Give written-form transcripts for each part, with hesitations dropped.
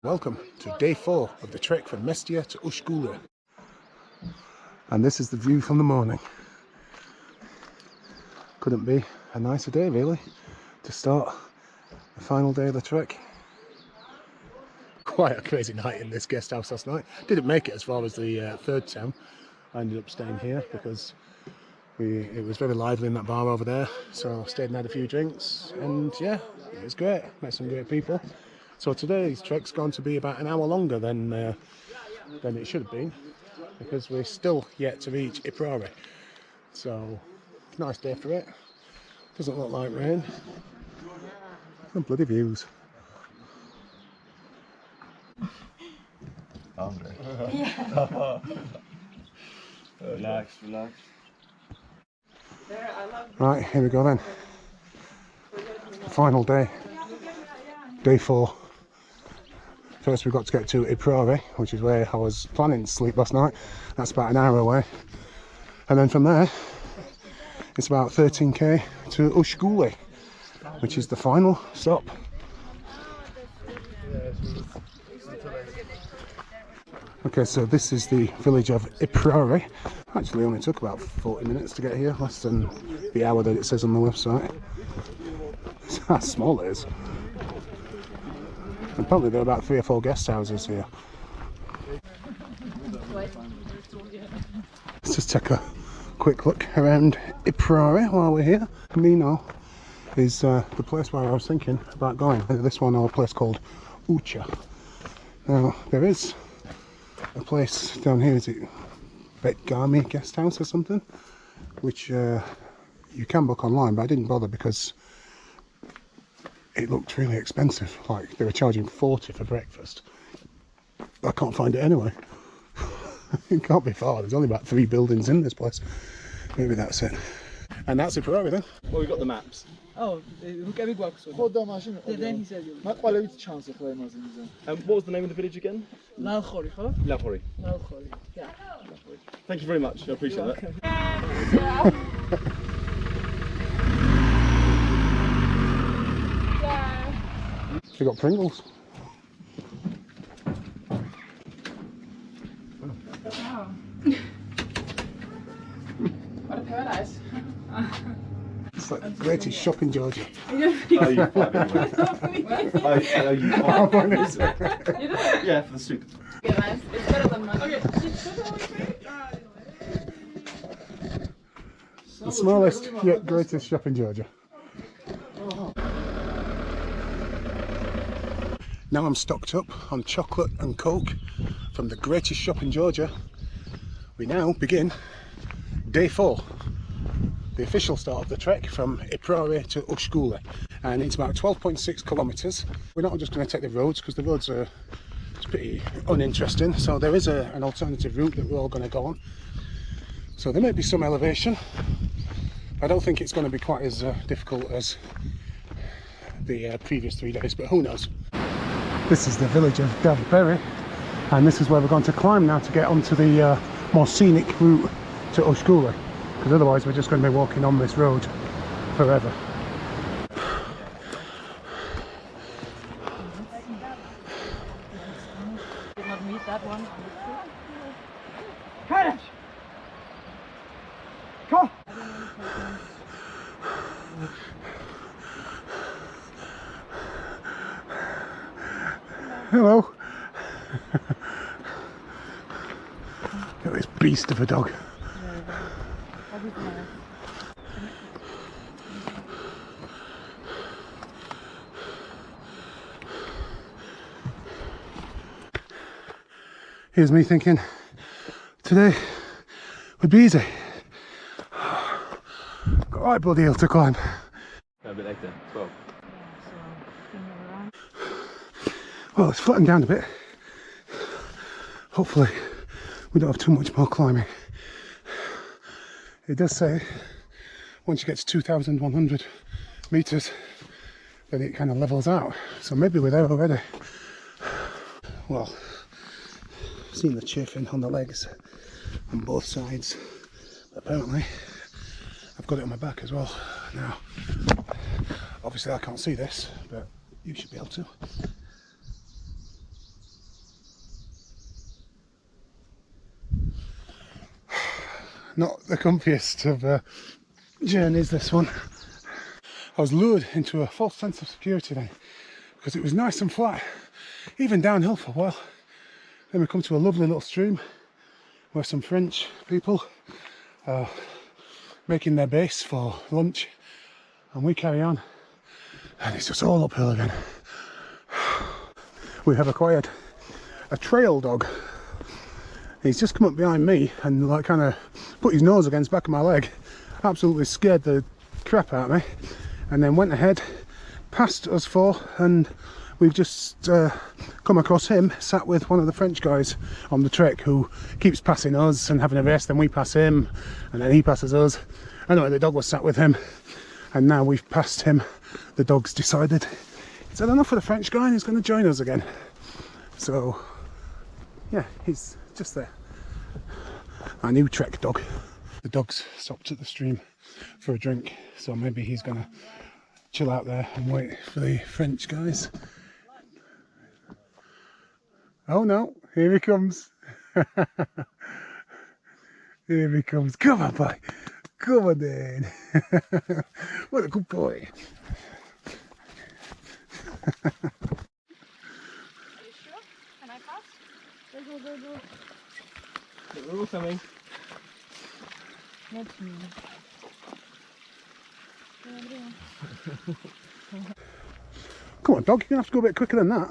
Welcome to day 4 of the trek from Mestia to Ushguli. And this is the view from the morning. Couldn't be a nicer day really to start the final day of the trek. Quite a crazy night in this guest house last night. Didn't make it as far as the third town. I ended up staying here because it was very lively in that bar over there. So I stayed and had a few drinks, and yeah, it was great. Met some great people. So today's trek's going to be about an hour longer than it should have been, because we're still yet to reach Iprari. So nice day for it. Doesn't look like rain. Some bloody views. Hungry. Yeah. Relax. Right, here we go then. Final day. Day 4. First we've got to get to Iprari, which is where I was planning to sleep last night. That's about an hour away. And then from there, it's about 13k to Ushguli, which is the final stop. Okay, so this is the village of Iprari. Actually only took about 40 minutes to get here, less than the hour that it says on the website. That's how small it is. Apparently there are about 3 or 4 guest houses here. Let's just take a quick look around Iprari while we're here. Camino is the place where I was thinking about going, either this one or a place called Ucha. Now there is a place down here, is it Betgami guest house or something, which you can book online, but I didn't bother because it looked really expensive. Like they were charging 40 for breakfast. I can't find it anyway. It can't be far. There's only about 3 buildings in this place. Maybe that's it. And that's Iprari then. Well, we've got the maps. Oh, we walk so. Then he said you. What was the name of the village again? Lalkhori, huh? Lalkhori. Lalkhori. Yeah. Thank you very much. I appreciate that. We got Pringles. What a paradise. It's like the greatest shop in Georgia. Oh, you five anyway. Oh, you five. Yeah, for the soup. Okay, nice. It's better than mine. Okay. The smallest yet greatest shop in Georgia. Now I'm stocked up on chocolate and Coke from the greatest shop in Georgia. We now begin day 4, the official start of the trek from Iprari to Ushguli, and it's about 12.6 kilometres. We're not just going to take the roads because the roads are pretty uninteresting, so there is an alternative route that we're all going to go on. So there may be some elevation. I don't think it's going to be quite as difficult as the previous 3 days, but who knows. This is the village of Davberry, and this is where we're going to climb now to get onto the more scenic route to Ushguli, because otherwise we're just going to be walking on this road forever. Did not meet that one. Come! Hello. Look at this beast of a dog. Here's me thinking today would be easy. Got right bloody hill to climb. A bit later, 12. Well, it's flattened down a bit. Hopefully we don't have too much more climbing. It does say once you get to 2,100 metres then it kind of levels out, so maybe we're there already. Well, I've seen the chafing on the legs on both sides, but apparently I've got it on my back as well now. Obviously I can't see this, but you should be able to. not the comfiest of journeys, this one. I was lured into a false sense of security then, because it was nice and flat, even downhill for a while. Then we come to a lovely little stream where some French people are making their base for lunch, and we carry on, and it's just all uphill again. We have acquired a trail dog. He's just come up behind me and like kind of put his nose against the back of my leg, absolutely scared the crap out of me, and then went ahead past us four, and we've just come across him sat with one of the French guys on the trek who keeps passing us and having a race. Then we pass him and then he passes us. Anyway, the dog was sat with him, and now we've passed him. The dog's decided he's had enough of the French guy and he's going to join us again. So yeah, he's just there. Our new trek dog. The dog's stopped at the stream for a drink, so maybe he's going to chill out there and wait for the French guys. Oh no, here he comes. Here he comes. Come on, boy. Come on then. What a good boy. Are you sure? Can I pass? Go. We're all coming. Not me. Come on, dog. You're going to have to go a bit quicker than that.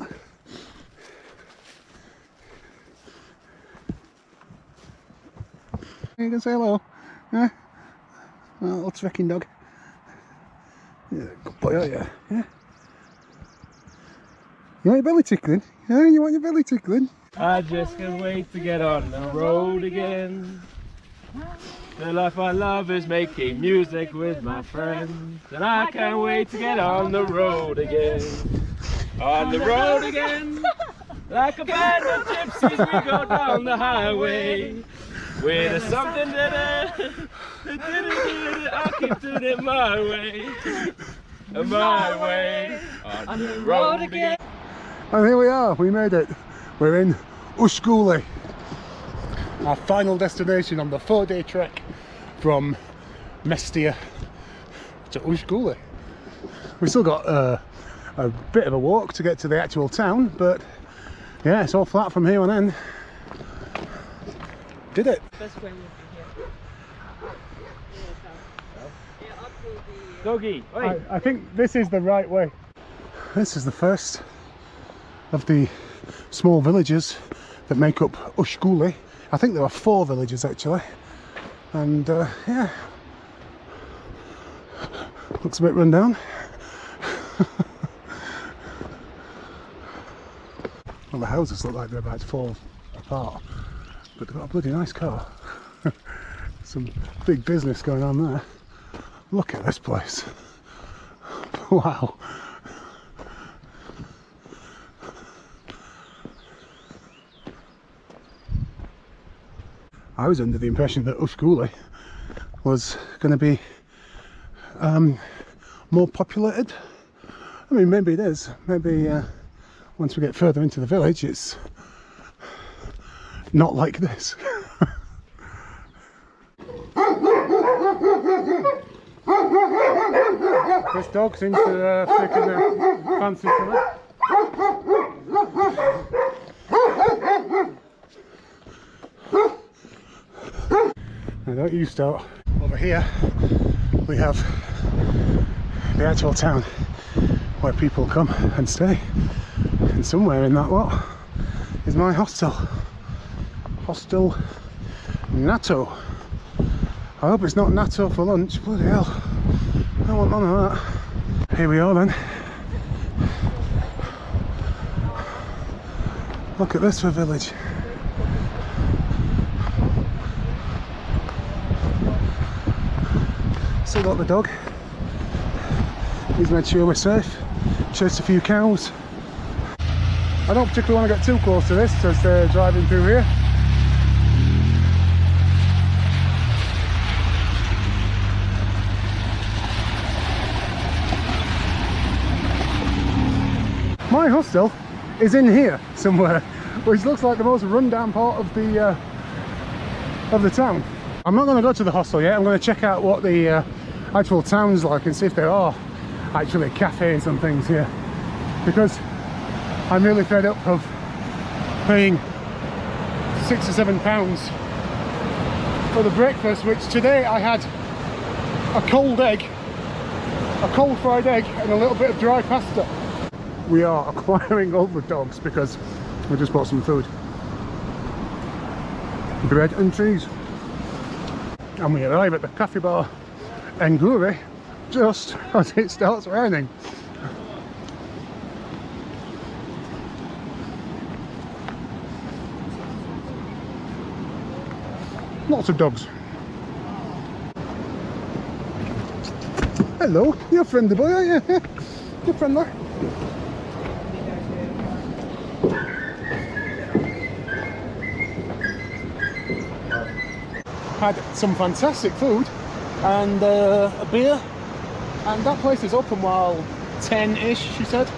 You can say hello. Yeah? Oh, little trekking dog. Yeah, good boy, aren't you? Yeah. You want your belly tickling? Yeah, you want your belly tickling? I just can't wait to get on the road again. The life I love is making music with my friends, and I can't wait to get on the road again. On the road again, like a band of gypsies we go down the highway. With something that I keep doing it my way, on the road again. And here we are, we made it. We're in Ushguli, our final destination on the 4-day trek from Mestia to Ushguli. We've still got a bit of a walk to get to the actual town, but yeah, it's all flat from here on in. Did it? Best way would be here. Doggy, I think this is the right way. This is the first of the small villages that make up Ushguli. I think there are 4 villages actually, and yeah, looks a bit run down. Well, the houses look like they're about to fall apart, but they've got a bloody nice car. Some big business going on there. Look at this place. Wow. I was under the impression that Ushguli was going to be more populated. I mean, maybe it is. Maybe once we get further into the village, it's not like this. This dog seems to think in a fancy colour. Now don't you start. Over here we have the actual town where people come and stay, and somewhere in that lot is my hostel. Hostel natto. I hope it's not natto for lunch. Bloody hell, I want none of that. Here we are then. Look at this for village. Still got the dog. He's made sure we're safe. Chased a few cows. I don't particularly want to get too close to this as they're driving through here. My hostel is in here somewhere, which looks like the most rundown part of the town. I'm not going to go to the hostel yet. I'm going to check out what the actual town's like and see if there are actually cafes and things here, because I'm really fed up of paying £6 or £7 for the breakfast, which today I had a cold egg, a cold fried egg and a little bit of dry pasta. We are acquiring other dogs because we just bought some food, bread and cheese, and we arrive at the cafe bar Ushguli just as it starts raining. Lots of dogs. Hello, you're a friendly boy, aren't you? You're friendly. Had some fantastic food and a beer, and that place is open while 10-ish, she said.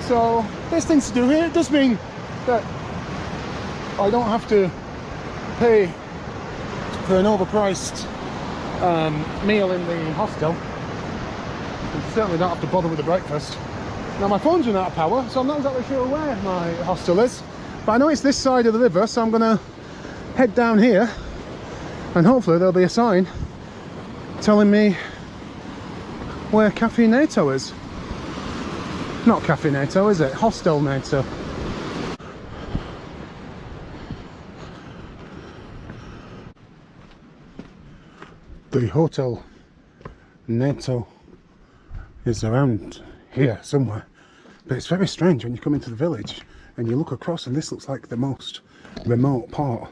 So there's things to do here. It does mean that I don't have to pay for an overpriced meal in the hostel. I certainly don't have to bother with the breakfast. Now my phone's run out of power, so I'm not exactly sure where my hostel is, but I know it's this side of the river, so I'm gonna head down here and hopefully there'll be a sign telling me where Cafe NATO is. Not Cafe NATO, is it? Hostel NATO. The Hotel NATO is around here somewhere, but it's very strange when you come into the village and you look across and this looks like the most remote part,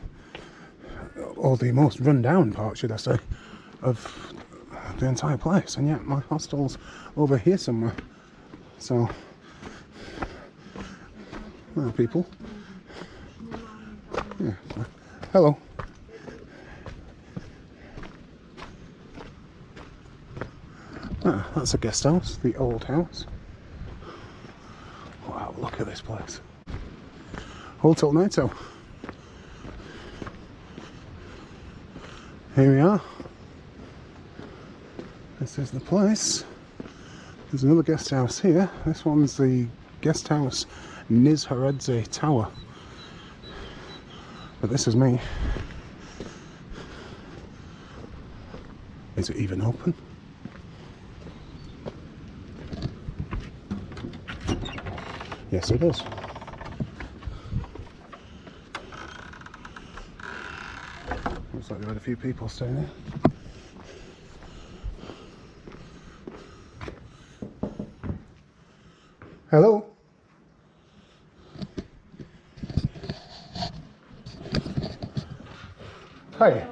or the most run-down part, should I say, of the entire place, and yet my hostel's over here somewhere. So, well, people. Yeah. Hello. Ah, that's a guest house, the old house. Wow, look at this place. Hotel NATO. Here we are. This is the place. There's another guest house here. This one's the guest house Nizhradze Tower. But this is me. Is it even open? Yes, it is. Looks like there had a few people staying there. Hello? Hi.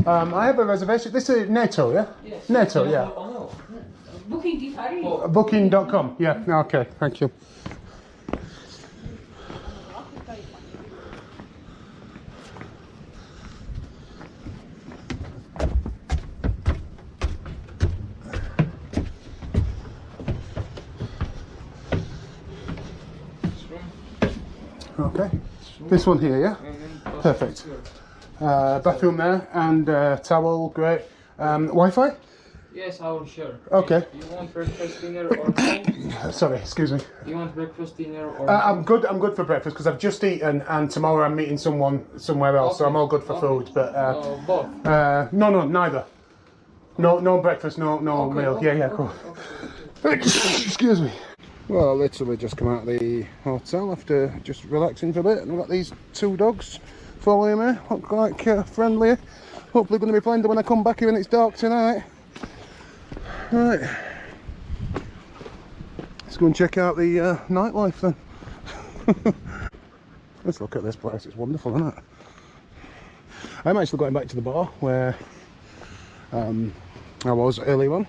I have a reservation. This is NATO, yeah? Yes. NATO, yeah. Booking. Booking.com. Yeah, okay, thank you. Okay, this one here, yeah? Perfect. Bathroom there and towel, great. Wi-Fi? Yes, I will share. Okay. You want breakfast, dinner, or Sorry, excuse me. you want breakfast, dinner, or I'm good for breakfast because I've just eaten, and tomorrow I'm meeting someone somewhere else, so I'm all good for food. But both? no, neither. No breakfast, no Okay, meal. okay, Yeah, cool. Excuse me. Well, I literally just come out of the hotel after just relaxing for a bit, and we've got these two dogs following me. Look like friendly. Hopefully going to be playing when I come back here and it's dark tonight. Right. Let's go and check out the nightlife then. Let's look at this place, it's wonderful, isn't it? I'm actually going back to the bar where I was earlier on,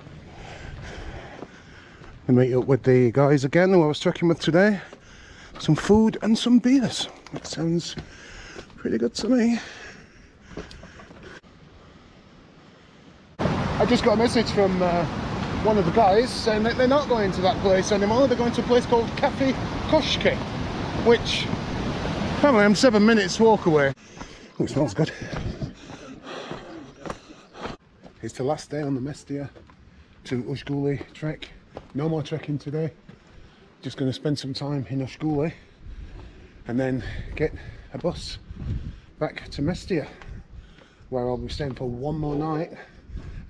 and meet up with the guys again who I was trekking with today. Some food and some beers. That sounds pretty good to me. I just got a message from one of the guys saying that they're not going to that place anymore. They're going to a place called Cafe Koshki, which apparently I'm 7 minutes walk away. Oh, it smells good. It's the last day on the Mestia to Ushguli trek. No more trekking today. Just going to spend some time in Ushguli and then get a bus back to Mestia, where I'll be staying for one more night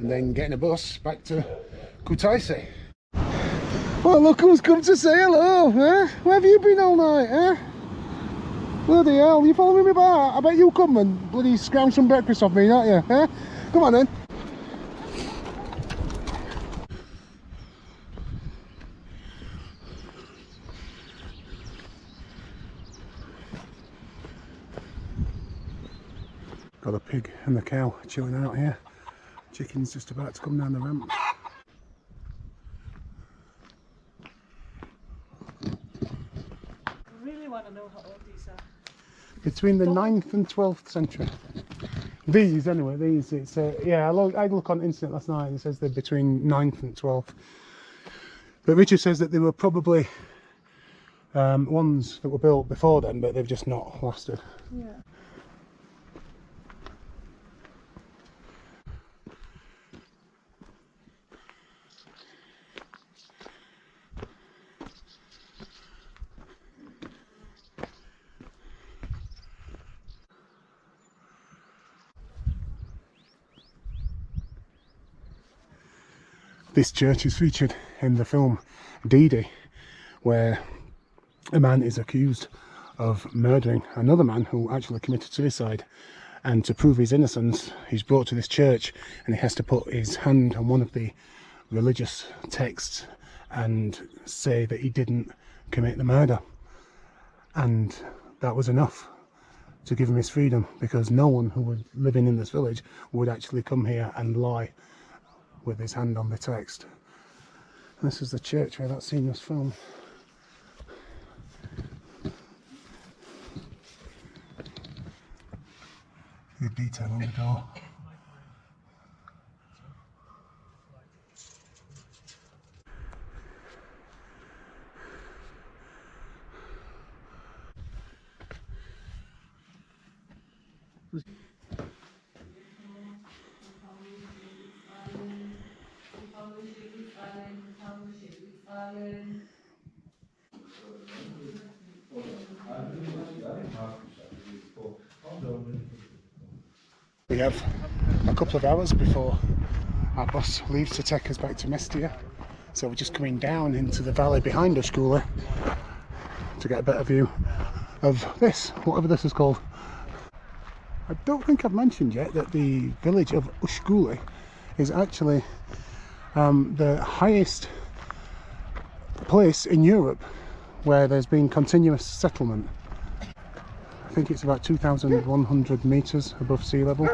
and then getting a bus back to Kutaisi. Well, look who's come to say hello, eh? Where have you been all night, eh? Bloody hell, you following me back? I bet you come and bloody scrounge some breakfast off me, aren't you, eh? Come on then. Got a pig and the cow chilling out here. Chicken's just about to come down the ramp. I really want to know how old these are. Between the 9th and 12th century. These, anyway, these, it's, yeah, I look on internet last night and it says they're between 9th and 12th. But Richard says that they were probably ones that were built before then, but they've just not lasted. Yeah. This church is featured in the film Dee, where a man is accused of murdering another man who actually committed suicide, and to prove his innocence he's brought to this church and he has to put his hand on one of the religious texts and say that he didn't commit the murder, and that was enough to give him his freedom, because no one who was living in this village would actually come here and lie with his hand on the text. And this is the church where that scene was filmed. The detail on the door. We have a couple of hours before our bus leaves to take us back to Mestia, so we're just coming down into the valley behind Ushguli to get a better view of this, whatever this is called. I don't think I've mentioned yet that the village of Ushguli is actually the highest place in Europe where there's been continuous settlement. I think it's about 2,100 metres above sea level.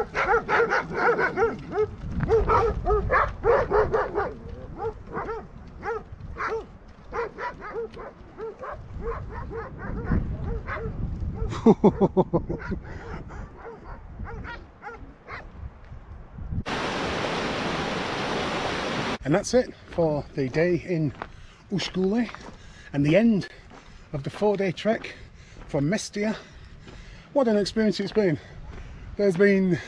And that's it for the day in Ushguli and the end of the 4-day trek from Mestia. What an experience it's been. There's been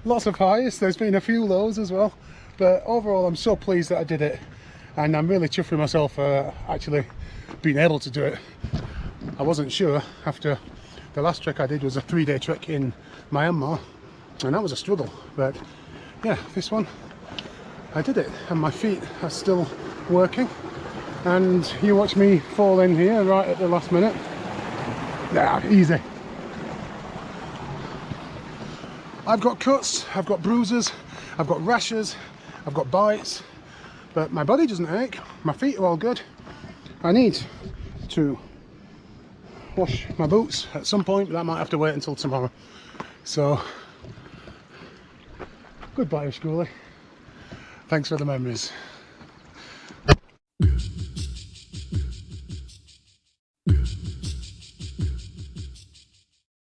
lots of highs, there's been a few lows as well, but overall I'm so pleased that I did it, and I'm really chuffed with myself for actually being able to do it. I wasn't sure after the last trek I did was a 3-day trek in Myanmar, and that was a struggle, but yeah, this one I did it, and my feet are still working, and you watch me fall in here right at the last minute. Yeah, easy. I've got cuts, I've got bruises, I've got rashes, I've got bites, but my body doesn't ache, my feet are all good. I need to wash my boots at some point, but that might have to wait until tomorrow. So, goodbye Ushguli. Thanks for the memories.